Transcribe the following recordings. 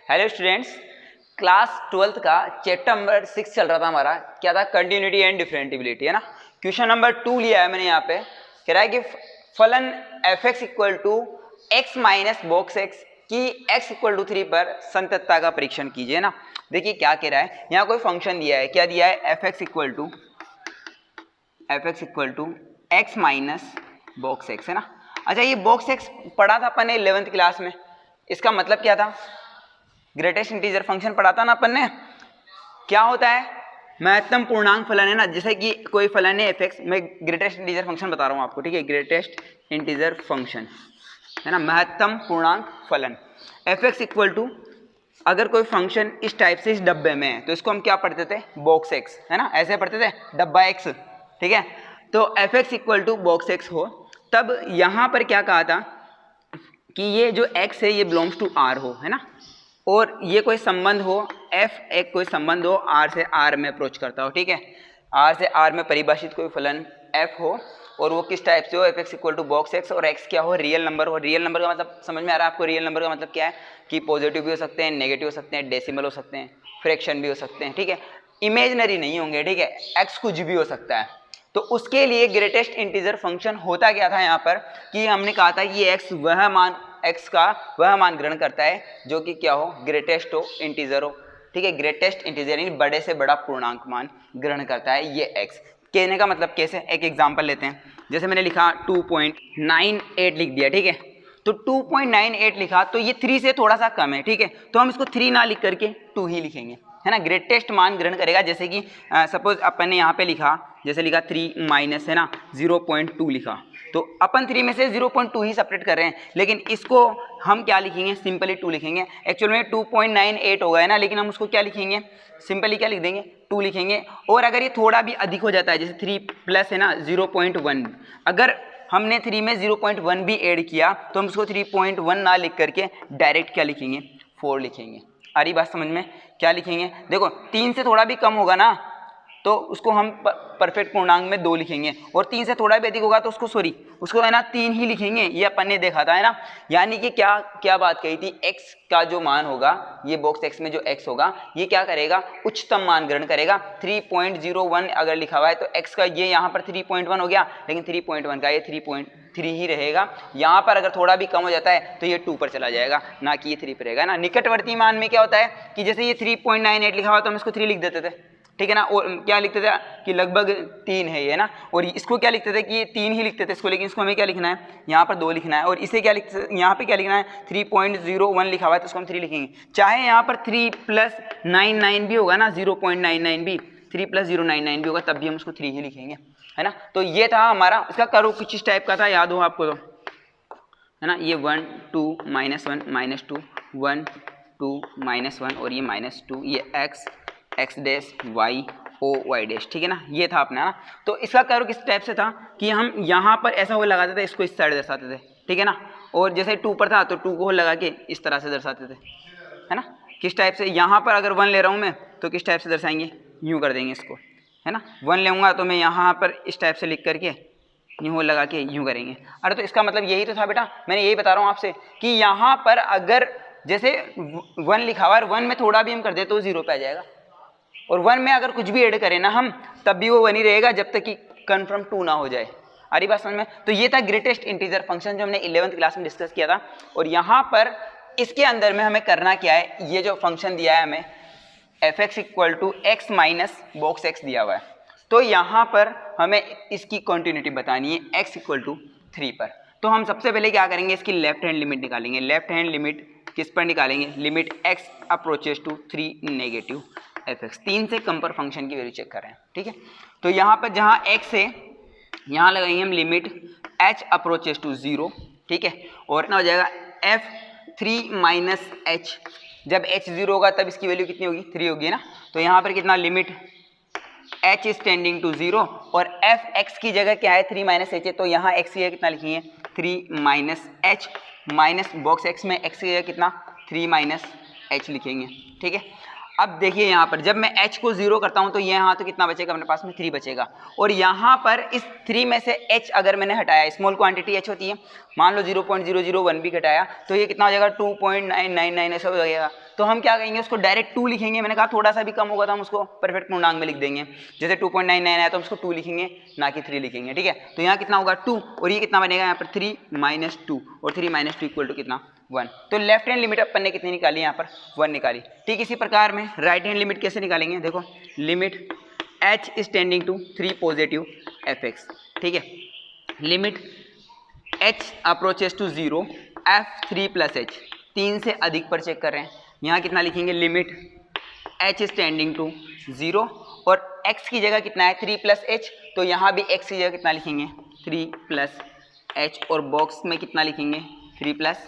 Hello students, class 12th का chapter number 6 चल रहा था हमारा। क्या था? कंटिन्यूटी एंड डिफरेंटिबिलिटी, है ना। क्वेश्चन नंबर 2 लिया है मैंने यहाँ पे। कह रहा है कि फलन F X equal to X minus box X की एक्स इक्वल टू 3 पर संततता का परीक्षण कीजिए ना। देखिए क्या कह रहा है, यहाँ कोई फंक्शन दिया है। क्या दिया है? F X equal to X minus box X, है ना। अच्छा, ये बॉक्स एक्स पढ़ा था अपन ने 11th क्लास में। इसका मतलब क्या था? ग्रेटेस्ट इंटीजर फंक्शन पढ़ा था ना अपन ने। क्या होता है? महत्तम पूर्णांक फलन, है ना। जैसे कि कोई फलन है एफ एक्स, मैं ग्रेटेस्ट इंटीजर फंक्शन बता रहा हूँ आपको, ठीक है। ग्रेटेस्ट इंटीजर फंक्शन, है ना, महत्तम पूर्णांक फलन एफ एक्स इक्वल टू, अगर कोई फंक्शन इस टाइप से इस डब्बे में है तो इसको हम क्या पढ़ते थे? बॉक्स एक्स, है ना। ऐसे पढ़ते थे, डब्बा एक्स, ठीक है। तो F X equal to box X हो, तब यहां पर क्या कहा था कि ये जो x है ये बिलोंग्स टू r हो, है ना। और ये कोई संबंध हो, f एक कोई संबंध हो r से r में अप्रोच करता हो, ठीक है। r से r में परिभाषित कोई फलन f हो, और वो किस टाइप से हो? F X equal to box X, और x क्या हो? रियल नंबर हो। रियल नंबर का मतलब समझ में आ रहा है आपको? रियल नंबर का मतलब क्या है कि पॉजिटिव भी हो सकते हैं, नेगेटिव हो सकते हैं, डेसिमल हो सकते हैं, फ्रैक्शन भी हो सकते हैं, ठीक है। इमेजिनरी नहीं होंगे, ठीक है। x कुछ भी हो सकता है। तो उसके लिए ग्रेटेस्ट इंटीजर फंक्शन होता क्या था यहाँ पर कि हमने कहा था कि x वह मान, x का वह मान ग्रहण करता है जो कि क्या हो? ग्रेटेस्ट हो, इंटीजर हो, ठीक है। ग्रेटेस्ट इंटीजर यानी बड़े से बड़ा पूर्णांक मान ग्रहण करता है ये x। कहने का मतलब कैसे? एक एग्जांपल लेते हैं। जैसे मैंने लिखा 2.98 लिख दिया, ठीक है। तो 2.98 लिखा तो ये 3 से थोड़ा सा कम है, ठीक है। तो हम इसको 3 ना लिख करके 2 ही लिखेंगे, है ना। ग्रेटेस्ट मान ग्रहण करेगा। जैसे कि सपोज अपन ने यहाँ पे लिखा, जैसे लिखा 3 माइनस, है ना, 0.2 लिखा, तो अपन 3 में से 0.2 ही सेपरेट कर रहे हैं, लेकिन इसको हम क्या लिखेंगे? सिंपली 2 लिखेंगे। एक्चुअल में 2.98 होगा, है ना, लेकिन हम उसको क्या लिखेंगे? सिंपली क्या लिख देंगे? 2 लिखेंगे। और अगर ये थोड़ा भी अधिक हो जाता है, जैसे 3 प्लस, है ना, 0.1, अगर हमने 3 में 0.1 भी ऐड किया तो हम उसको 3.1 ना लिख करके डायरेक्ट क्या लिखेंगे? 4 लिखेंगे। आ रही बात समझ में? क्या लिखेंगे? देखो 3 से थोड़ा भी कम होगा ना तो उसको हम परफेक्ट पूर्णांक में 2 लिखेंगे, और 3 से थोड़ा भी अधिक होगा तो उसको है ना 3 ही लिखेंगे। ये अपन ने देखा था, है ना। यानी कि क्या क्या बात कही थी? x का जो मान होगा, ये बॉक्स x में जो x होगा, ये क्या करेगा? उच्चतम मान ग्रहण करेगा। 3.01 अगर लिखा हुआ है तो x का ये यहाँ पर 3.1 हो गया, लेकिन 3.1 का ये 3.3 ही रहेगा। यहाँ पर अगर थोड़ा भी कम हो जाता है तो ये 2 पर चला जाएगा, ना कि ये 3 पर रहेगा ना। निकटवर्ती मान में क्या होता है कि जैसे ये 3.98 लिखा हुआ तो हम इसको 3 लिख देते थे, ठीक है ना। और क्या लिखते थे कि लगभग 3 है ये, है ना। और इसको क्या लिखते थे कि ये 3 ही लिखते थे इसको, लेकिन इसको हमें क्या लिखना है? यहाँ पर 2 लिखना है। और इसे क्या लिखते, यहाँ पे क्या लिखना है? 3.01 लिखा हुआ है तो इसको हम 3 लिखेंगे। चाहे यहाँ पर 3+99 भी होगा ना, 0.99 भी, 3+099 भी होगा, तब भी हम उसको 3 ही लिखेंगे, है ना। तो ये था हमारा। इसका करो कुछ इस टाइप का था, याद हो आपको तो, है ना। ये 1 2 -1 -2 1 2 -1 और ये -2, ये x dash y o y dash, ठीक है ना। ये था अपना ना। तो इसका करो किस टाइप से था कि हम यहाँ पर ऐसा होल लगाते थे, इसको इस साइड दर्शाते थे, ठीक है ना। और जैसे 2 पर था तो 2 को होल लगा के इस तरह से दर्शाते थे, है ना। किस टाइप से? यहाँ पर अगर 1 ले रहा हूँ मैं तो किस टाइप से दर्शाएंगे? यूँ कर देंगे इसको, है ना। 1 लेऊँगा तो मैं यहाँ पर इस टाइप से लिख करके यूँ होल लगा के यूँ करेंगे। अरे तो इसका मतलब यही तो था बेटा, मैंने यही बता रहा हूँ आपसे कि यहाँ पर अगर जैसे 1 लिखा हुआ है, 1 में थोड़ा भी हम कर दे तो 0 पे आ जाएगा, और 1 में अगर कुछ भी ऐड करें ना हम, तब भी वो 1 ही रहेगा जब तक कि कन्फर्म 2 ना हो जाए। आ रही बात समझ में? तो ये था ग्रेटेस्ट इंटीजर फंक्शन जो हमने 11th क्लास में डिस्कस किया था। और यहाँ पर इसके अंदर में हमें करना क्या है? ये जो फंक्शन दिया है हमें F X equal to X minus box X दिया हुआ है, तो यहाँ पर हमें इसकी कॉन्टिन्यूटी बतानी है x इक्वल टू 3 पर। तो हम सबसे पहले क्या करेंगे? इसकी लेफ्ट हैंड लिमिट निकालेंगे। लेफ्ट हैंड लिमिट किस पर निकालेंगे? Limit x approaches to 3 negative F X. 3 से कम पर फंक्शन की वैल्यू चेक कर रहे हैं, ठीक है। तो यहाँ पर जहाँ x है, यहाँ लगाएंगे हम लिमिट h अप्रोचेस टू 0, ठीक है। और इतना हो जाएगा f3 माइनस h। जब h 0 होगा तब इसकी वैल्यू कितनी होगी? 3 होगी ना। तो यहाँ पर कितना? Limit h is tending to 0, और f x की जगह क्या है? 3 माइनस h है, तो यहाँ x की जगह कितना लिखेंगे? 3 minus h, minus box x में x की जगह कितना? 3 माइनस h लिखेंगे, ठीक है। अब देखिए यहाँ पर जब मैं h को 0 करता हूँ तो यहाँ तो कितना बचेगा अपने पास में? 3 बचेगा। और यहाँ पर इस 3 में से h अगर मैंने हटाया, स्मॉल क्वांटिटी h होती है, मान लो 0.001 भी घटाया तो ये कितना हो जाएगा? 2.999 ऐसा हो जाएगा। तो हम क्या कहेंगे, उसको डायरेक्ट 2 लिखेंगे। मैंने कहा थोड़ा सा भी कम होगा तो हम उसको परफेक्ट पूर्णांक में लिख देंगे। जैसे 2.99 है तो हम उसको 2 लिखेंगे, ना कि 3 लिखेंगे, ठीक है। तो यहाँ कितना होगा 2, और ये कितना बनेगा यहाँ पर 3 माइनस 2, और 3 माइनस 2 इक्वल टू कितना 1। तो लेफ्ट हैंड लिमिट अपन ने कितनी निकाली, यहाँ पर 1 निकाली। ठीक इसी प्रकार में राइट हैंड लिमिट कैसे निकालेंगे, देखो limit h is tending to 3 positive fx, ठीक है। Limit h approaches to 0 f3 plus h, 3 से अधिक पर चेक कर रहे हैं। यहाँ कितना लिखेंगे, limit h is tending to 0 और x की जगह कितना है 3 प्लस h, तो यहाँ भी x की जगह कितना लिखेंगे 3 प्लस h, और बॉक्स में कितना लिखेंगे 3 प्लस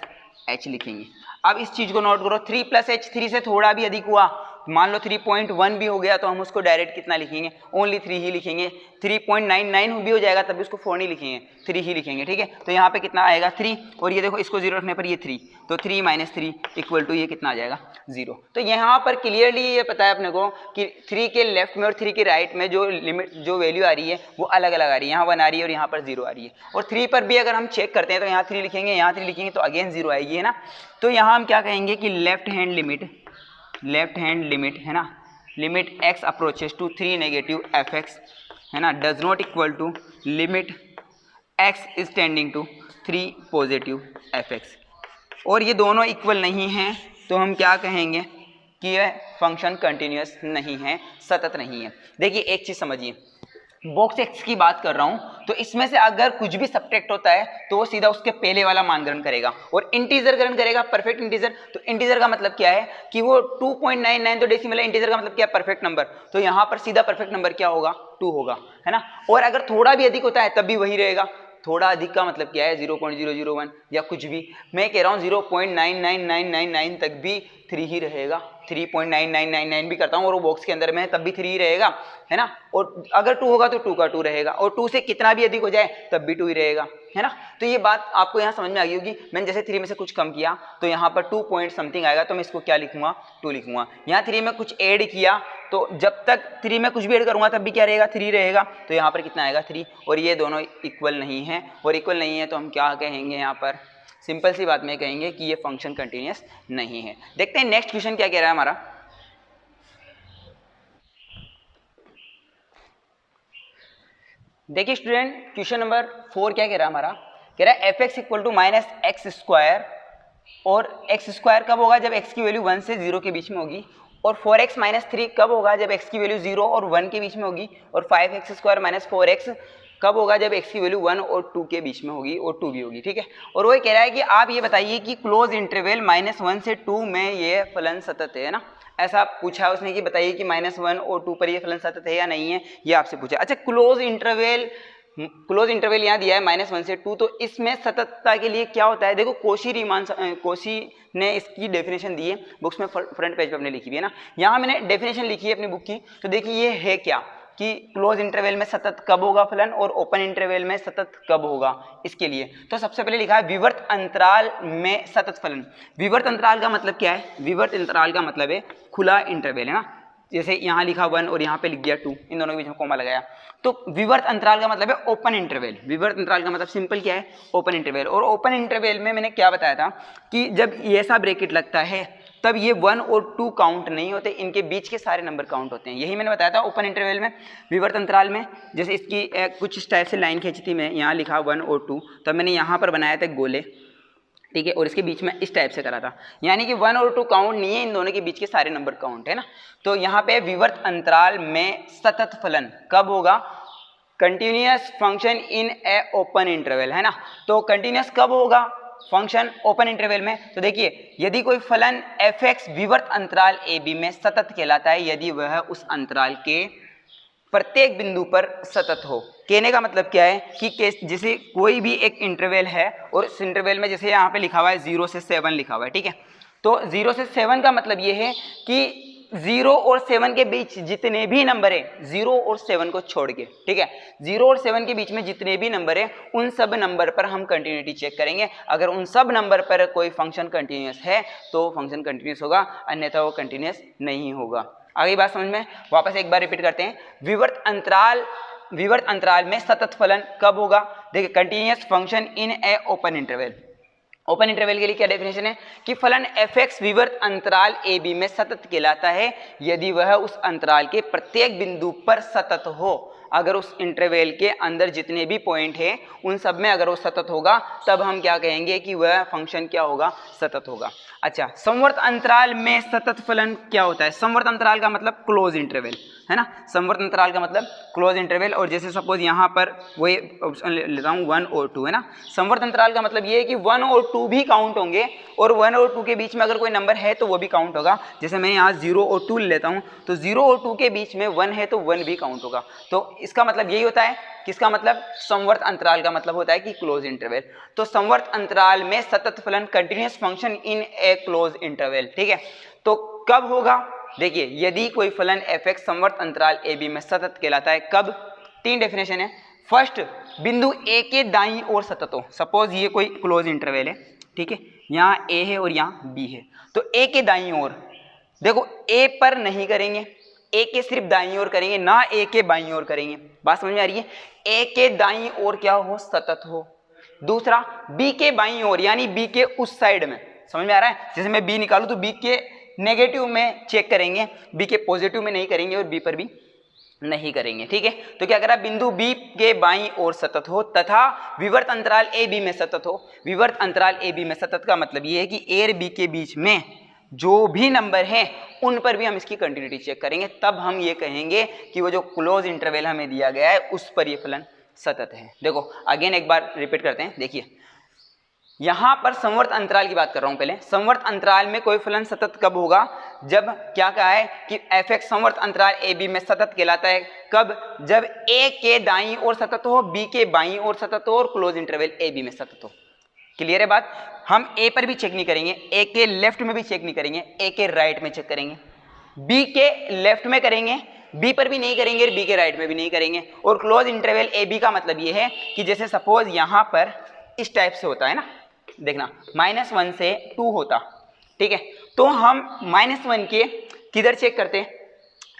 h लिखेंगे। अब इस चीज को नोट करो, 3 प्लस h 3 से थोड़ा भी अधिक हुआ, मान लो 3.1 भी हो गया तो हम उसको डायरेक्ट कितना लिखेंगे, ओनली 3 ही लिखेंगे। 3.99 भी हो जाएगा तब भी उसको 4 नहीं लिखेंगे, 3 ही लिखेंगे, ठीक है। तो यहाँ पे कितना आएगा 3, और ये देखो इसको 0 रखने पर ये 3, तो 3 माइनस 3 इक्वल टू ये कितना आ जाएगा 0। तो यहाँ पर क्लियरली ये पता है अपने को कि 3 के लेफ्ट में और 3 के राइट में जो लिमिट जो वैल्यू आ रही है वो अलग अलग आ रही है। यहाँ 1 आ रही है और यहाँ पर 0 आ रही है, और 3 पर भी अगर हम चेक करते हैं तो यहाँ 3 लिखेंगे, यहाँ 3 लिखेंगे तो अगेन 0 आएगी, है ना। तो यहाँ हम क्या कहेंगे कि लेफ्ट हैंड लिमिट है ना, limit x approaches to 3 negative fx है ना, does not equal to limit x is tending to 3 positive fx, और ये दोनों इक्वल नहीं हैं तो हम क्या कहेंगे कि यह फंक्शन कंटिन्यूअस नहीं है, सतत नहीं है। देखिए एक चीज समझिए, बॉक्स एक्स की बात कर रहा हूं तो इसमें से अगर कुछ भी सब्ट्रैक्ट होता है तो वो सीधा उसके पहले वाला मान ग्रहण करेगा, और इंटीजर ग्रहण करेगा, परफेक्ट इंटीजर। तो इंटीजर का मतलब क्या है कि वो 2.99 तो डेसिमल है, इंटीजर का मतलब क्या है परफेक्ट नंबर, तो यहाँ पर सीधा परफेक्ट नंबर क्या होगा 2 होगा, है ना। और अगर थोड़ा भी अधिक होता है तब भी वही रहेगा। थोड़ा अधिक का मतलब क्या है 0.001 या कुछ भी, मैं कह रहा हूँ 0.99999 तक भी 3 ही रहेगा, 3.9999 भी करता हूँ और वो बॉक्स के अंदर में है तब भी 3 ही रहेगा, है ना। और अगर 2 होगा तो 2 का 2 रहेगा, और 2 से कितना भी अधिक हो जाए तब भी 2 ही रहेगा, है ना। तो ये बात आपको यहाँ समझ में आ गई होगी। मैंने जैसे 3 में से कुछ कम किया तो यहाँ पर 2 पॉइंट समथिंग आएगा तो मैं इसको क्या लिखूंगा 2 लिखूंगा। यहाँ 3 में कुछ ऐड किया तो जब तक 3 में कुछ भी ऐड करूंगा तब भी क्या रहेगा 3 रहेगा, तो यहाँ पर कितना आएगा 3, और ये दोनों इक्वल नहीं है, और इक्वल नहीं है तो हम क्या कहेंगे यहाँ पर, सिंपल सी बात में कहेंगे कि ये फंक्शन कंटिन्यूअस नहीं है। देखते हैं नेक्स्ट क्वेश्चन क्या कह रहा है हमारा। देखिए स्टूडेंट, क्वेश्चन नंबर 4 क्या कह रहा है हमारा, कह रहा है fx इक्वल टू माइनस एक्स स्क्वायर, और एक्स स्क्वायर कब होगा जब x की वैल्यू 1 से 0 के बीच में होगी, और 4x माइनस 3 कब होगा जब x की वैल्यू 0 और 1 के बीच में होगी, और 5x स्क्वायर माइनस 4x कब होगा जब x की वैल्यू 1 और 2 के बीच में होगी और 2 भी होगी, ठीक है। और वो कह रहा है कि आप ये बताइए कि क्लोज इंटरवल -1 से 2 में ये फलन सतत है ना, ऐसा पूछा है उसने कि बताइए कि -1 और 2 पर ये फलन सतत है या नहीं है, ये आपसे पूछा। अच्छा, क्लोज इंटरवल यहाँ दिया है -1 से 2, तो इसमें सततता के लिए क्या होता है, देखो कोशी ने इसकी डेफिनेशन दी है, बुक्स में फ्रंट पेज पे अपने लिखी हुई है ना, यहाँ मैंने डेफिनेशन लिखी है अपनी बुक की। तो देखिए ये है क्या कि क्लोज इंटरवल में सतत कब होगा फलन, और ओपन इंटरवल में सतत कब होगा, इसके लिए तो सबसे पहले लिखा है विवर्त अंतराल में सतत फलन। विवर्त अंतराल का मतलब क्या है, विवर्त अंतराल का मतलब है खुला इंटरवल, है ना। जैसे यहाँ लिखा 1 और यहाँ पे लिख दिया 2, इन दोनों के बीच में कॉमा लगाया, तो विवर्त अंतराल का मतलब है ओपन इंटरवल। विवर्त अंतराल का मतलब सिंपल क्या है, ओपन इंटरवल। और ओपन इंटरवल में मैंने क्या बताया था कि जब ऐसा ब्रैकेट लगता है तब ये 1 और 2 काउंट नहीं होते, इनके बीच के सारे नंबर काउंट होते हैं। यही मैंने बताया था ओपन इंटरवल में। विवर्त अंतराल में जैसे इसकी कुछ इस टाइप से लाइन खींची थी मैं, यहाँ लिखा 1 और 2, तब मैंने यहाँ पर बनाया था गोले, ठीक है, और इसके बीच में इस टाइप से करा था, यानी कि 1 और 2 काउंट नहीं है, इन दोनों के बीच के सारे नंबर काउंट है ना। तो यहाँ पे विवर्त अंतराल में सतत फलन कब होगा, continuous function in A open interval, है ना। तो कंटिन्यूअस कब होगा फंक्शन ओपन इंटरवल में, तो देखिए यदि कोई फलन fx विवर्त अंतराल ab में सतत कहलाता है यदि वह उस अंतराल के प्रत्येक बिंदु पर सतत हो। कहने का मतलब क्या है कि जैसे कोई भी एक इंटरवल है और इस इंटरवल में जैसे यहाँ पे लिखा हुआ है 0 से 7 लिखा हुआ है, ठीक है। तो 0 से 7 का मतलब ये है कि 0 और 7 के बीच जितने भी नंबर है, 0 और 7 को छोड़ के, ठीक है, 0 और 7 के बीच में जितने भी नंबर है उन सब नंबर पर हम कंटिन्यूटी चेक करेंगे। अगर उन सब नंबर पर कोई फंक्शन कंटिन्यूअस है तो फंक्शन कंटिन्यूअस होगा, अन्यथा वो कंटिन्यूअस नहीं होगा। आगे बात समझ में, वापस एक बार रिपीट करते हैं। विवर्त अंतराल में सतत फलन कब होगा, देखिए continuous function in A open interval. Open interval के लिए क्या डेफिनेशन है कि फलन f(x) विवर्त अंतराल a b में सतत कहलाता है यदि वह उस अंतराल के प्रत्येक बिंदु पर सतत हो। अगर उस इंटरवल के अंदर जितने भी पॉइंट हैं उन सब में अगर वो सतत होगा तब हम क्या कहेंगे कि वह फंक्शन क्या होगा, सतत होगा। अच्छा, समवर्त अंतराल में सतत फलन क्या होता है? समवर्त अंतराल का मतलब क्लोज इंटरवल है ना, समवर्त अंतराल का मतलब क्लोज इंटरवल। और जैसे सपोज यहाँ पर वही ऑप्शन लेता हूँ 1 और 2 है ना। समवर्त अंतराल का मतलब ये है कि 1 और 2 भी काउंट होंगे और 1 और 2 के बीच में अगर कोई नंबर है तो वो भी काउंट होगा। जैसे मैं यहाँ 0 और 2 लेता हूँ तो 0 और 2 के बीच में 1 है तो 1 भी काउंट होगा। तो इसका मतलब यही होता है, किसका मतलब? समवर्त अंतराल का मतलब होता है कि क्लोज इंटरवल। तो समवर्त अंतराल में सतत फलन continuous function in A close interval, ठीक है। तो कब होगा? देखिए, यदि कोई फलन f(x) समवर्त अंतराल a b में सतत कहलाता है कब? 3 डेफिनेशन है। फर्स्ट, बिंदु a के दाईं ओर सतत हो। सपोज ये कोई क्लोज इंटरवल है, ठीक है, यहाँ a है और यहाँ b है, तो a के दाईं ओर देखो, a पर नहीं करेंगे, a के सिर्फ दाईं ओर करेंगे, ना a के बाईं ओर करेंगे। बात समझ में आ रही है? a के दाईं ओर क्या हो? सतत हो। दूसरा, b के बाईं ओर यानी b के उस साइड में, समझ में आ रहा है? जैसे मैं b निकालूं तो b के नेगेटिव में चेक करेंगे, b के पॉजिटिव में नहीं करेंगे और b पर भी नहीं करेंगे, ठीक है। तो क्या करा? बिंदु b के बाईं ओर सतत हो तथा विवर्त अंतराल a b में सतत हो। विवर्त अंतराल a b में सतत का मतलब ये है कि a और b के बीच में जो भी नंबर हैं उन पर भी हम इसकी कंटिन्यूटी चेक करेंगे, तब हम ये कहेंगे कि वो जो क्लोज इंटरवल हमें दिया गया है उस पर ये फलन सतत है। देखो अगेन एक बार रिपीट करते हैं। देखिए, यहां पर समवर्त अंतराल की बात कर रहा हूं। पहले समवर्त अंतराल में कोई फलन सतत कब होगा? जब क्या कहा है कि f(x) समवर्त अंतराल a b में सतत कहलाता है कब? जब a के दाईं ओर सतत हो, b के बाईं ओर सतत हो और क्लोज इंटरवल a b में सतत हो। क्लियर है बात? हम a पर भी चेक नहीं करेंगे, a के लेफ्ट में भी चेक नहीं करेंगे, a के राइट में चेक करेंगे, b के लेफ्ट में करेंगे, b पर भी नहीं करेंगे और b के राइट में भी नहीं करेंगे। और क्लोज इंटरवल a b का मतलब ये है कि जैसे सपोज यहां पर इस टाइप से होता है ना, देखना -1 से 2 होता, ठीक है, तो हम -1 के किधर चेक करते?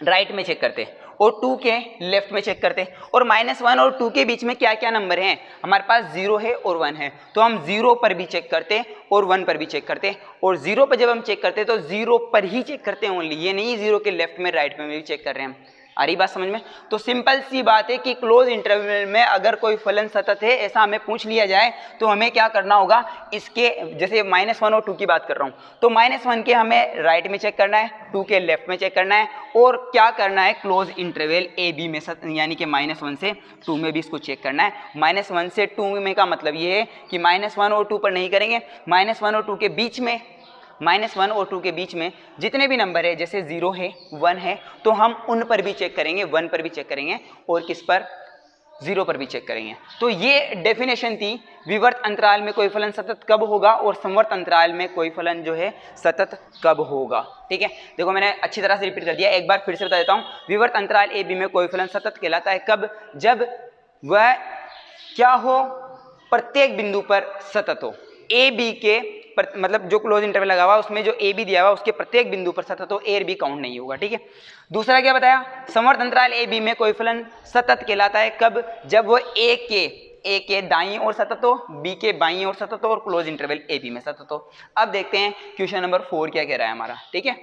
राइट में चेक करते और 2 के लेफ्ट में चेक करते। और -1 और 2 के बीच में क्या क्या नंबर हैं? हमारे पास 0 है और 1 है, तो हम 0 पर भी चेक करते और 1 पर भी चेक करते। और 0 पर जब हम चेक करते तो 0 पर ही चेक करते हैं ओनली, ये नहीं 0 के लेफ्ट में राइट में भी चेक कर रहे हैं हम। आ रही बात समझ में? तो सिंपल सी बात है कि क्लोज इंटरवल में अगर कोई फलन सतत है ऐसा हमें पूछ लिया जाए तो हमें क्या करना होगा? इसके जैसे -1 और 2 की बात कर रहा हूं तो -1 के हमें राइट में चेक करना है, 2 के लेफ्ट में चेक करना है और क्या करना है? क्लोज इंटरवल a b में यानी कि -1 से 2 में भी इसको चेक करना है। -1 से 2 में का मतलब ये है कि -1 और 2 पर नहीं करेंगे, -1 और 2 के बीच में, -1 और 2 के बीच में जितने भी नंबर है, जैसे 0 है 1 है, तो हम उन पर भी चेक करेंगे, 1 पर भी चेक करेंगे और किस पर? 0 पर भी चेक करेंगे। तो ये डेफिनेशन थी विवर्त अंतराल में कोई फलन सतत कब होगा और समवर्त अंतराल में कोई फलन जो है सतत कब होगा, ठीक है। देखो मैंने अच्छी तरह से रिपीट कर दिया, एक बार फिर से बता देता हूँ। विवर्त अंतराल a b में कोई फलन सतत कहलाता है कब? जब वह क्या हो? प्रत्येक बिंदु पर सतत हो। a b के मतलब जो क्लोज इंटरवल लगा हुआ उसमें जो a b दिया हुआ उसके प्रत्येक बिंदु पर सतत हो, a और b काउंट नहीं होगा, ठीक है। दूसरा क्या बताया? समवर्त अंतराल a b में कोई फलन सतत कहलाता है कब? जब वो a के दाईं ओर सतत हो, b के बाईं ओर सतत हो और क्लोज इंटरवल a b में सतत हो। अब देखते हैं क्वेश्चन नंबर 4 क्या कह रहा है हमारा, ठीक है।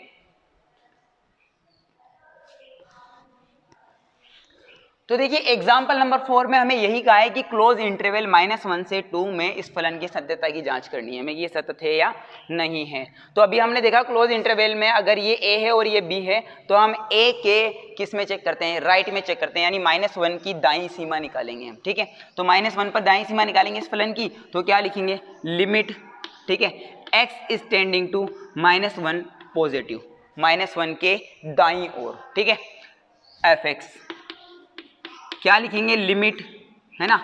तो देखिए एग्जाम्पल नंबर 4 में हमें यही कहा है कि क्लोज इंटरवल -1 से 2 में इस फलन की सत्यता की जांच करनी है हमें, ये सतत है या नहीं है। तो अभी हमने देखा क्लोज इंटरवल में अगर ये a है और ये b है तो हम a के किस में चेक करते हैं? राइट में चेक करते हैं, यानी -1 की दाईं सीमा निकालेंगे हम, ठीक है। तो -1 पर दाईं सीमा निकालेंगे इस फलन की, तो क्या लिखेंगे? लिमिट, ठीक है, x is tending to -1 positive, -1 के दाईं ओर, ठीक है, f(x) क्या लिखेंगे? लिमिट, है ना,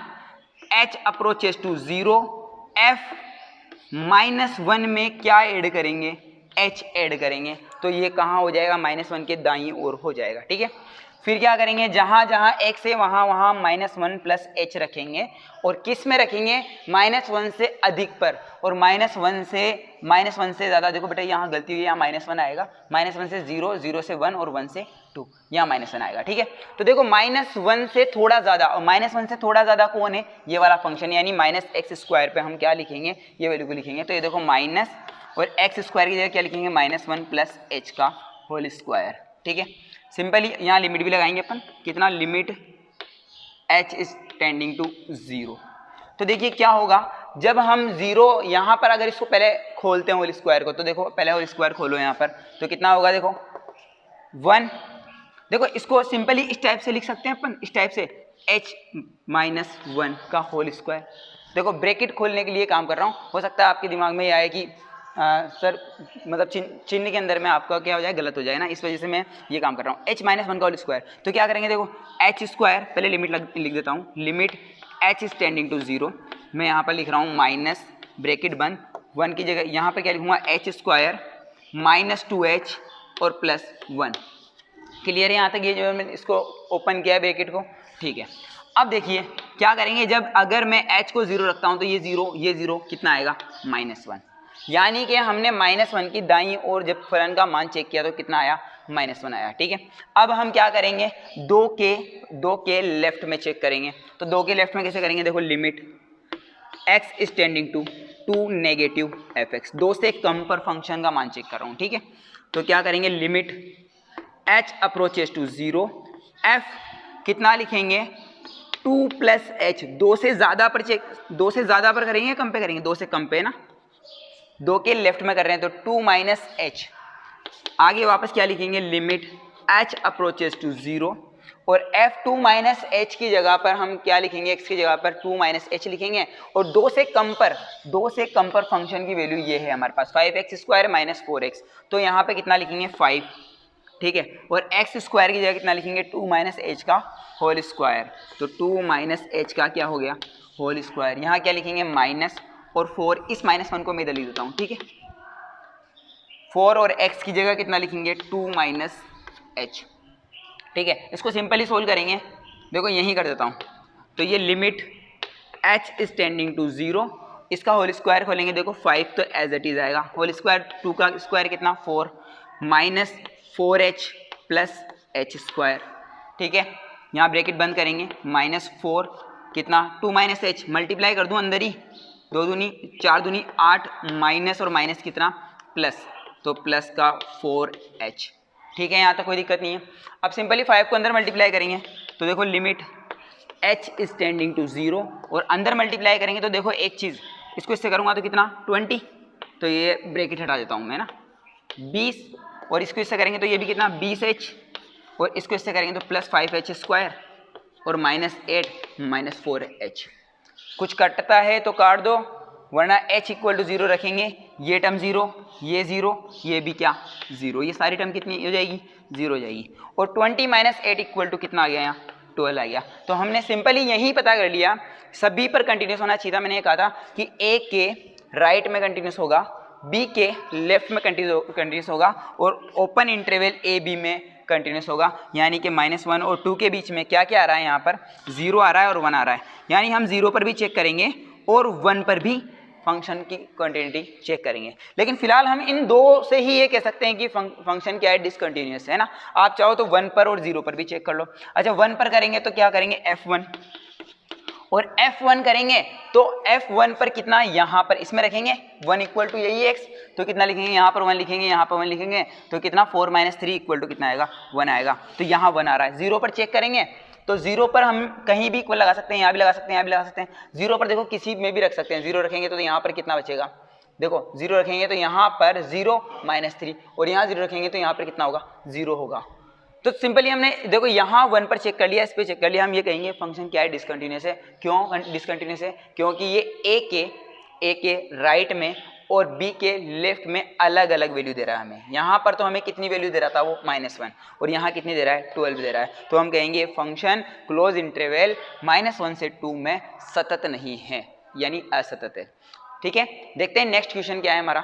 h अप्रोचेस टू 0, f -1 में क्या ऐड करेंगे? h ऐड करेंगे, तो ये कहाँ हो जाएगा? -1 के दाईं ओर हो जाएगा, ठीक है। फिर क्या करेंगे, जहाँ जहाँ x है वहाँ वहाँ -1 प्लस h रखेंगे, और किस में रखेंगे, -1 से अधिक पर, और -1 से ज़्यादा। देखो बेटा यहाँ गलती हुई, यहाँ -1 आएगा, -1 से 0, 0 से 1 और 1 से 2, यहाँ -1 आएगा। ठीक है, तो देखो -1 से थोड़ा ज़्यादा, और -1 से थोड़ा ज़्यादा कौन है, ये वाला फंक्शन, यानी -x² पे हम क्या लिखेंगे, ये वैल्यू को लिखेंगे। तो ये देखो माइनस, और x² की जगह क्या लिखेंगे, -1 प्लस h का होल स्क्वायर। ठीक है, सिंपली यहाँ लिमिट भी लगाएंगे अपन, कितना, limit h is tending to 0। तो देखिए क्या होगा, जब हम 0 यहाँ पर, अगर इसको पहले खोलते हैं होल स्क्वायर को, तो देखो पहले होल स्क्वायर खोलो यहाँ पर, तो कितना होगा, देखो 1। देखो इसको सिंपली इस टाइप से लिख सकते हैं अपन, इस टाइप से h - 1 का होल स्क्वायर। देखो ब्रैकेट खोलने के लिए काम कर रहा हूँ, हो सकता है आपके दिमाग में ये आए कि सर मतलब चिन्ह के अंदर में आपका क्या हो जाए, गलत हो जाए ना, इस वजह से मैं ये काम कर रहा हूँ। h - 1 का होल स्क्वायर, तो क्या करेंगे, देखो h², पहले लिमिट लिख देता हूँ, limit h is tending to 0। मैं यहाँ पर लिख रहा हूँ माइनस, ब्रैकेट बंद, 1 की जगह यहाँ पर क्या लिखूँगा, h² -2h और +1। क्लियर है यहाँ तक, ये जो मैंने इसको ओपन किया है ब्रैकेट को। ठीक है, अब देखिए क्या करेंगे, जब अगर मैं h को 0 रखता हूँ तो ये 0 कितना आएगा, -1, यानी कि हमने -1 की दाईं ओर जब फलन का मान चेक किया तो कितना आया, -1 आया। ठीक है, अब हम क्या करेंगे, 2 के लेफ्ट में चेक करेंगे। तो 2 के लेफ्ट में कैसे करेंगे, देखो limit x is tending to -fx, 2 से कम पर फंक्शन का मान चेक कर रहा हूँ। ठीक है, तो क्या करेंगे, limit h approaches to 0, f कितना लिखेंगे, 2 + h, 2 से ज़्यादा पर चेक, 2 से ज़्यादा पर करेंगे, कम पे करेंगे, 2 से कम पे ना, 2 के लेफ्ट में कर रहे हैं तो 2 - h। आगे वापस क्या लिखेंगे, लिमिट h अप्रोचेस टू 0, और f2 - h की जगह पर हम क्या लिखेंगे, x की जगह पर 2 - h लिखेंगे, और 2 से कम पर फंक्शन की वैल्यू ये है हमारे पास, 5x² - 4x, तो यहाँ पे कितना लिखेंगे, 5। ठीक है, और x² की जगह कितना लिखेंगे, 2 - h का होल स्क्वायर, तो 2 - h का क्या हो गया, होल स्क्वायर। यहाँ क्या लिखेंगे, माइनस, और 4, इस -1 को मैं इधर लिख देता हूँ। ठीक है, 4 और x की जगह कितना लिखेंगे, 2 - h। ठीक है, इसको सिंपली सोल्व करेंगे, देखो यहीं कर देता हूँ। तो ये limit h is tending to 0, इसका होल स्क्वायर खोलेंगे, देखो 5 तो एज इट इज आएगा, होल स्क्वायर 2 का स्क्वायर कितना, 4 -4h प्लस h²। ठीक है, यहाँ ब्रैकेट बंद करेंगे, -4 कितना, 2 - h, मल्टीप्लाई कर दूँ अंदर ही, 2 दूनी 4 दूनी 8, माइनस और माइनस कितना, प्लस, तो प्लस का 4h। ठीक है, यहाँ तक कोई दिक्कत नहीं है। अब सिंपली 5 को अंदर मल्टीप्लाई करेंगे, तो देखो limit h is tending to 0, और अंदर मल्टीप्लाई करेंगे तो देखो एक चीज़, इसको इससे करूँगा तो कितना, 20, तो ये ब्रैकेट हटा देता हूँ मैं ना, 20, और इसको इससे करेंगे तो ये भी कितना, 20h, और इसको इससे करेंगे तो +5h² और -8 -4h। कुछ कटता है तो काट दो, वरना h = 0 रखेंगे, ये टर्म 0, ये 0, ये भी क्या, 0, ये सारी टर्म कितनी हो जाएगी, 0 हो जाएगी। और 20 - 8 = कितना आ गया, यहाँ 12 आ गया। तो हमने सिंपली यही पता कर लिया, सभी पर कंटिन्यूस होना चाहिए था। मैंने ये कहा था कि a के राइट में कंटिन्यूस होगा, b के लेफ्ट में कंटिन्यूस होगा, और ओपन इंटरवल a b में कंटिन्यूस होगा, यानी कि -1 और 2 के बीच में क्या क्या आ रहा है, यहाँ पर 0 आ रहा है और 1 आ रहा है, यानी हम 0 पर भी चेक करेंगे और 1 पर भी फंक्शन की कंटिन्यूटी चेक करेंगे। लेकिन फिलहाल हम इन दो से ही ये कह सकते हैं कि फंक्शन क्या है, डिसकंटिन्यूअस है ना। आप चाहो तो 1 पर और 0 पर भी चेक कर लो। अच्छा 1 पर करेंगे तो क्या करेंगे, f1, और f1 करेंगे तो f1 पर कितना, यहाँ पर इसमें रखेंगे 1 = यही x, तो कितना लिखेंगे, यहाँ पर 1 लिखेंगे, यहाँ पर 1 लिखेंगे, तो कितना 4 - 3 = कितना आएगा, 1 आएगा। तो यहाँ 1 आ रहा है। 0 पर चेक करेंगे तो 0 पर हम कहीं भी इक्वल लगा सकते हैं, यहाँ भी लगा सकते हैं, यहाँ भी लगा सकते हैं। 0 पर देखो किसी में भी रख सकते हैं, 0 रखेंगे तो यहाँ पर कितना बचेगा, देखो 0 रखेंगे तो यहाँ पर 0 - 3, और यहाँ 0 रखेंगे तो यहाँ पर कितना होगा, 0 होगा। तो सिंपली हमने देखो यहाँ 1 पर चेक कर लिया, इस पर चेक कर लिया, हम ये कहेंगे फंक्शन क्या है, डिसकंटिन्यूअस है। क्यों डिसकंटिन्यूअस है, क्योंकि ये ए के राइट में और बी के लेफ्ट में अलग अलग वैल्यू दे रहा है हमें। यहाँ पर तो हमें कितनी वैल्यू दे रहा था, वो -1, और यहाँ कितनी दे रहा है, 12 दे रहा है। तो हम कहेंगे फंक्शन क्लोज इंटरवल -1 से 2 में सतत नहीं है, यानी असतत है। ठीक है, देखते हैं नेक्स्ट क्वेश्चन क्या है हमारा।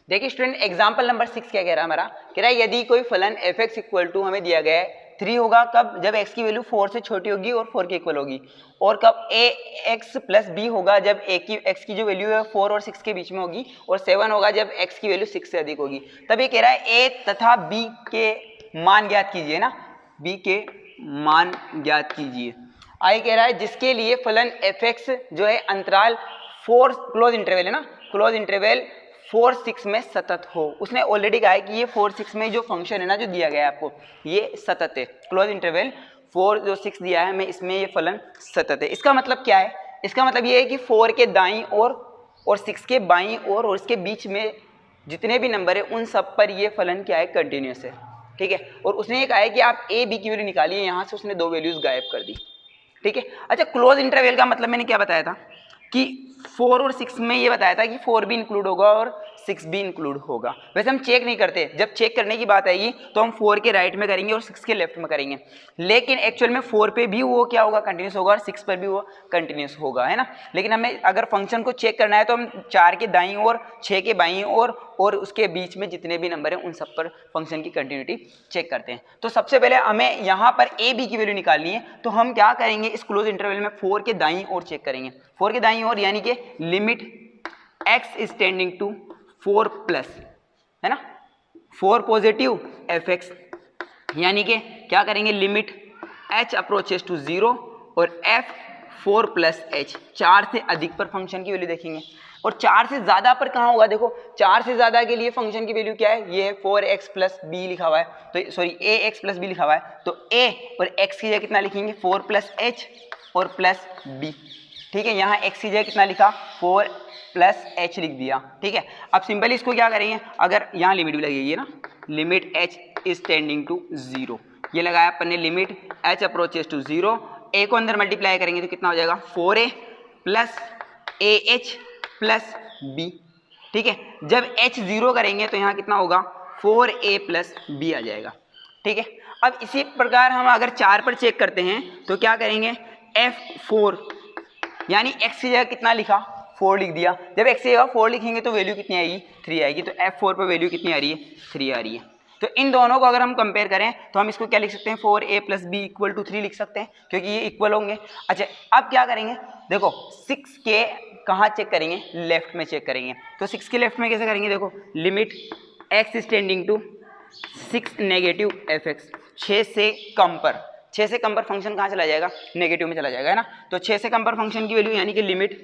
देखिए स्टूडेंट एग्जाम्पल नंबर 6 क्या कह रहा है हमारा, कह रहा है यदि कोई फलन एफ एक्स इक्वल टू हमें दिया गया है 3 होगा कब, जब x की वैल्यू 4 से छोटी होगी और 4 के इक्वल होगी, और कब ए एक्स प्लस बी होगा जब x की जो वैल्यू है 4 और 6 के बीच में होगी, और 7 होगा जब x की वैल्यू 6 से अधिक होगी। तब ये कह रहा है a तथा b के मान ज्ञात कीजिए ना, b के मान ज्ञात कीजिए। आई कह रहा है जिसके लिए फलन एफ एक्स जो है अंतराल 4 क्लोज इंटरवल है ना, क्लोज इंटरवल 4-6 में सतत हो। उसने ऑलरेडी कहा है कि ये 4-6 में जो फंक्शन है ना जो दिया गया है आपको ये सतत है, क्लोज इंटरवल 4 जो 6 दिया है हमें इसमें ये फलन सतत है। इसका मतलब क्या है, इसका मतलब ये है कि 4 के दाईं ओर और 6 के बाईं ओर और इसके बीच में जितने भी नंबर है उन सब पर ये फलन क्या है, कंटिन्यूस है। ठीक है, और उसने ये कहा है कि आप ए बी की वैल्यू निकालिए, यहाँ से उसने 2 वैल्यूज गायब कर दी। ठीक है, अच्छा क्लोज इंटरवल का मतलब मैंने क्या बताया था कि 4 और 6 में ये बताया था कि 4 भी इंक्लूड होगा और 6 भी इंक्लूड होगा। वैसे हम चेक नहीं करते, जब चेक करने की बात आएगी तो हम 4 के राइट में करेंगे और 6 के लेफ्ट में करेंगे, लेकिन एक्चुअल में 4 पे भी वो क्या होगा, कंटिन्यूस होगा, और 6 पर भी वो कंटिन्यूस होगा, है ना। लेकिन हमें अगर फंक्शन को चेक करना है तो हम 4 के दाईं ओर 6 के बाईं ओर और उसके बीच में जितने भी नंबर हैं उन सब पर फंक्शन की कंटिन्यूटी चेक करते हैं। तो सबसे पहले हमें यहाँ पर ए बी की वैल्यू निकालनी है, तो हम क्या करेंगे इस क्लोज इंटरवल में 4 के दाईं ओर चेक करेंगे, 4 के दाईं ओर यानी कि limit x is tending to 4 plus, है ना, 4 पॉजिटिव एफ एक्स, यानी कि क्या करेंगे लिमिट h अप्रोचेस टू 0 और f 4 प्लस एच, 4 से अधिक पर फंक्शन की वैल्यू देखेंगे, और 4 से ज़्यादा पर कहाँ होगा, देखो 4 से ज़्यादा के लिए फंक्शन की वैल्यू क्या है, ये है 4x प्लस बी लिखा हुआ है, तो सॉरी ax प्लस बी लिखा हुआ है, तो a और x की जगह कितना लिखेंगे 4 प्लस एच और प्लस b। ठीक है, यहाँ x की जगह कितना लिखा 4 प्लस एच लिख दिया। ठीक है, अब सिंपली इसको क्या करेंगे, अगर यहाँ लिमिट भी लगेगी ना, limit h is tending to 0, ये लगाया अपन ने limit h approaches to 0, a को अंदर मल्टीप्लाई करेंगे तो कितना हो जाएगा 4a plus A H plus b। ठीक है, जब h 0 करेंगे तो यहाँ कितना होगा 4a प्लस b आ जाएगा। ठीक है, अब इसी प्रकार हम अगर 4 पर चेक करते हैं तो क्या करेंगे f4, यानी x की जगह कितना लिखा 4 लिख दिया, जब x की जगह 4 लिखेंगे तो वैल्यू कितनी आएगी 3 आएगी, तो f4 पर वैल्यू कितनी आ रही है 3 आ रही है। तो इन दोनों को अगर हम कंपेयर करें तो हम इसको क्या लिख सकते हैं 4a plus B equal to 3 लिख सकते हैं, क्योंकि ये इक्वल होंगे। अच्छा अब क्या करेंगे, देखो 6 के कहाँ चेक करेंगे, लेफ्ट में चेक करेंगे, तो 6 के लेफ्ट में कैसे करेंगे, देखो limit x is tending to 6 negative F X, 6 से कम पर, 6 से कम पर फंक्शन कहाँ चला जाएगा, नेगेटिव में चला जाएगा, है ना। तो 6 से कम पर फंक्शन की वैल्यू यानी कि limit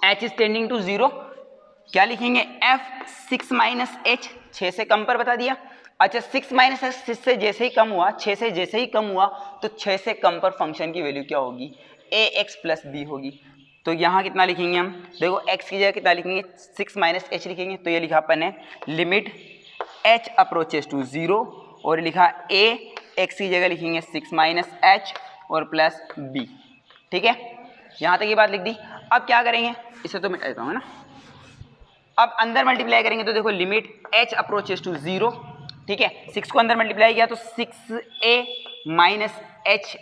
h is tending to 0, क्या लिखेंगे f 6 माइनस एच, 6 से कम पर बता दिया। अच्छा 6 माइनस एच 6 से जैसे ही कम हुआ, 6 से जैसे ही कम हुआ तो 6 से कम पर फंक्शन की वैल्यू क्या होगी ax प्लस बी होगी। तो यहाँ कितना लिखेंगे हम, देखो x की जगह कितना लिखेंगे 6 माइनस एच लिखेंगे, तो ये लिखा अपन ने लिमिट h अप्रोचेस टू 0 और लिखा a, x की जगह लिखेंगे 6 माइनस एच और प्लस b। ठीक है, यहाँ तक ये बात लिख दी। अब क्या करेंगे, इसे तो मिटा देता हूँ, है ना। अब अंदर मल्टीप्लाई करेंगे तो देखो लिमिट h अप्रोचेस टू 0, ठीक है, 6 को अंदर मल्टीप्लाई किया तो 6a minus H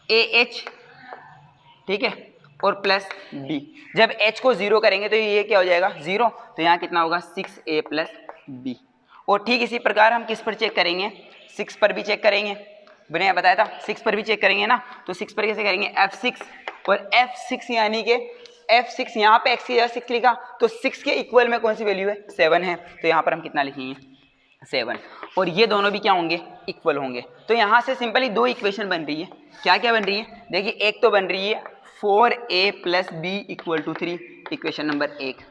A H, ठीक है, और प्लस b। जब h को 0 करेंगे तो ये क्या हो जाएगा 0, तो यहाँ कितना होगा 6a प्लस b। और ठीक इसी प्रकार हम किस पर चेक करेंगे, 6 पर भी चेक करेंगे, मैंने बताया था 6 पर भी चेक करेंगे ना, तो 6 पर कैसे करेंगे f6, और f6 यानी कि f6 यहाँ पे x की जगह 6 लिखा तो 6 के इक्वल में कौन सी वैल्यू है 7 है, तो यहाँ पर हम कितना लिखेंगे 7, और ये दोनों भी क्या होंगे इक्वल होंगे। तो यहाँ से सिंपली 2 इक्वेशन बन रही है, क्या क्या बन रही है, देखिए एक तो बन रही है 4a plus B equal to 3, equation number 1।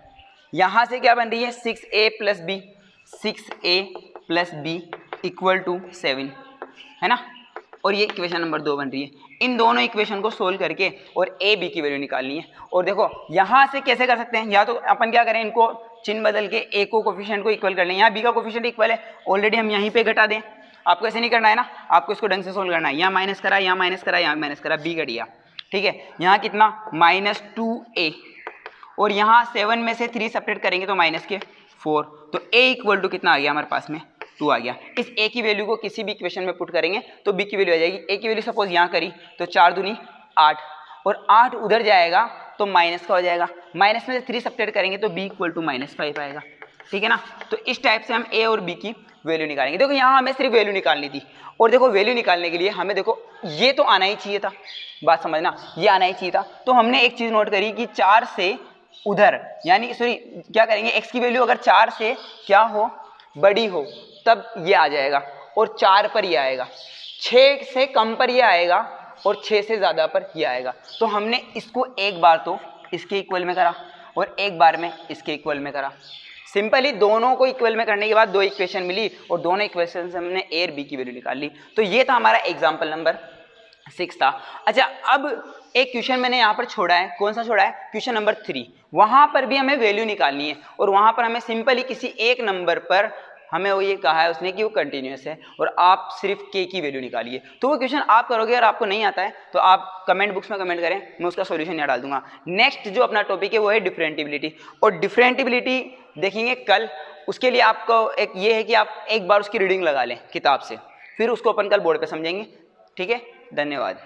यहाँ से क्या बन रही है 6a plus B, 6a plus B equal to 7, है ना, और ये इक्वेशन नंबर 2 बन रही है। इन दोनों इक्वेशन को सोल्व करके और a b की वैल्यू निकालनी है। और देखो यहाँ से कैसे कर सकते हैं, या तो अपन क्या करें, इनको चिन्ह बदल के a को कोफिशिएंट को इक्वल कर लें, यहाँ b का कोफिशिएंट इक्वल है ऑलरेडी, हम यहीं पे घटा दें। आपको ऐसे नहीं करना है ना, आपको इसको ढंग से सोल्व करना है, यहाँ माइनस करा, यहाँ माइनस करा, यहाँ माइनस करा, b घटिया, ठीक है, यहाँ कितना -2a, और यहाँ 7 में से 3 सपरेट करेंगे तो माइनस के 4, तो a इक्वल टू कितना आ गया हमारे पास में 2 आ गया। इस a की वैल्यू को किसी भी इक्वेशन में पुट करेंगे तो b की वैल्यू आ जाएगी। a की वैल्यू सपोज यहाँ करी तो 4 दूनी 8, और 8 उधर जाएगा तो माइनस का हो जाएगा, माइनस में से 3 सब्ट्रैक्ट करेंगे तो b इक्वल टू -5 आएगा। ठीक है ना। तो इस टाइप से हम ए और बी की वैल्यू निकालेंगे। देखो यहाँ हमें सिर्फ वैल्यू निकालनी थी, और देखो वैल्यू निकालने के लिए हमें देखो ये तो आना ही चाहिए था, बात समझना, ये आना ही चाहिए था। तो हमने एक चीज़ नोट करी कि 4 से उधर, यानी सॉरी क्या करेंगे, x की वैल्यू अगर 4 से क्या हो, बड़ी हो, तब ये आ जाएगा, और 4 पर ये आएगा, 6 से कम पर ये आएगा, और 6 से ज़्यादा पर ये आएगा। तो हमने इसको एक बार तो इसके इक्वल में करा और एक बार में इसके इक्वल में करा। सिंपली दोनों को इक्वल में करने के बाद 2 इक्वेशन मिली, और दोनों इक्वेशन से हमने ए और बी की वैल्यू निकाल ली। तो ये था हमारा एग्जाम्पल नंबर 6 था। अच्छा, अब एक क्वेश्चन मैंने यहाँ पर छोड़ा है, कौन सा छोड़ा है, क्वेश्चन नंबर 3। वहाँ पर भी हमें वैल्यू निकालनी है, और वहाँ पर हमें सिंपली किसी एक नंबर पर हमें वो ये कहा है उसने कि वो कंटिन्यूस है, और आप सिर्फ के की वैल्यू निकालिए। तो वो क्वेश्चन आप करोगे, और आपको नहीं आता है तो आप कमेंट बुक्स में कमेंट करें, मैं उसका सॉल्यूशन यहाँ डाल दूंगा। नेक्स्ट जो अपना टॉपिक है वो है डिफरेंटिबिलिटी, और डिफरेंटिबिलिटी देखेंगे कल। उसके लिए आपको एक ये है कि आप एक बार उसकी रीडिंग लगा लें किताब से, फिर उसको अपन कल बोर्ड पे समझेंगे। ठीक है, धन्यवाद।